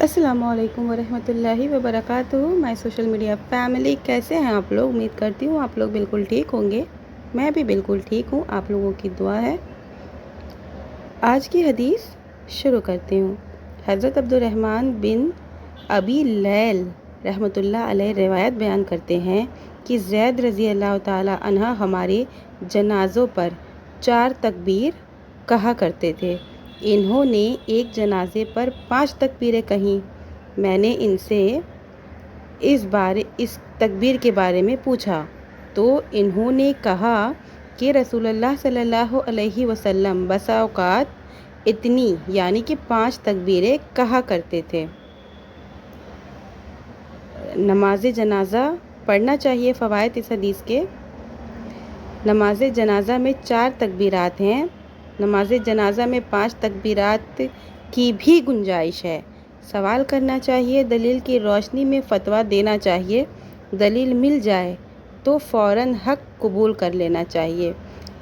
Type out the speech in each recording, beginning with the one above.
अस्सलाम वालेकुम वरहमतुल्लाहि वबरकातुहू। माय सोशल मीडिया फैमिली, कैसे हैं आप लोग? उम्मीद करती हूँ आप लोग बिल्कुल ठीक होंगे। मैं भी बिल्कुल ठीक हूँ, आप लोगों की दुआ है। आज की हदीस शुरू करती हूँ। हज़रत अब्दुर्रहमान बिन अबी लैल रहमतुल्लाह अलैह रिवायत बयान करते हैं कि ज़ैद रज़ी अल्लाह ताला अन्हा हमारे जनाज़ों पर 4 तकबीर कहा करते थे। इन्होंने एक जनाजे पर 5 तकबीरें कहीं। मैंने इनसे इस तकबीर के बारे में पूछा तो इन्होंने कहा कि रसूलुल्लाह सल्लल्लाहु अलैहि वसल्लम बसा औक़ात इतनी यानी कि 5 तकबीरें कहा करते थे। नमाज जनाज़ा पढ़ना चाहिए। फ़वाइद इस हदीस के, नमाज जनाज़ा में 4 तकबीरात हैं। नमाज जनाज़ा में 5 तकबीरात की भी गुंजाइश है। सवाल करना चाहिए, दलील की रोशनी में फ़तवा देना चाहिए। दलील मिल जाए तो फ़ौरन हक़ कबूल कर लेना चाहिए।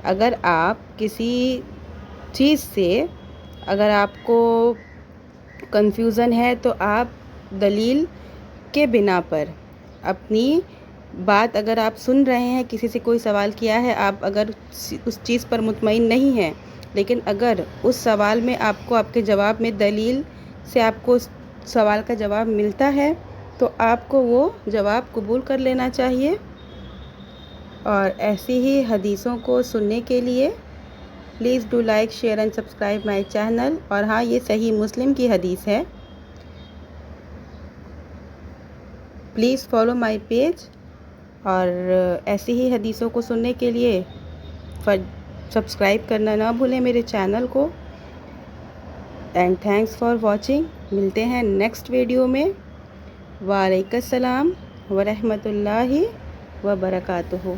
अगर आप किसी चीज़ से अगर आपको कंफ्यूजन है तो आप दलील के बिना पर अपनी बात, अगर आप सुन रहे हैं, किसी से कोई सवाल किया है, आप अगर उस चीज़ पर मुतमईन नहीं हैं, लेकिन अगर उस सवाल में आपको आपके जवाब में दलील से आपको उस सवाल का जवाब मिलता है तो आपको वो जवाब कबूल कर लेना चाहिए। और ऐसी ही हदीसों को सुनने के लिए please do like, share and subscribe my channel. और हाँ, ये सही मुस्लिम की हदीस है। Please follow my page. और ऐसी ही हदीसों को सुनने के लिए सब्सक्राइब करना ना भूलें मेरे चैनल को। And thanks for watching. मिलते हैं नेक्स्ट वीडियो में। वालेकुम अस्सलाम वरहमतुल्लाहि वबरकातुहू।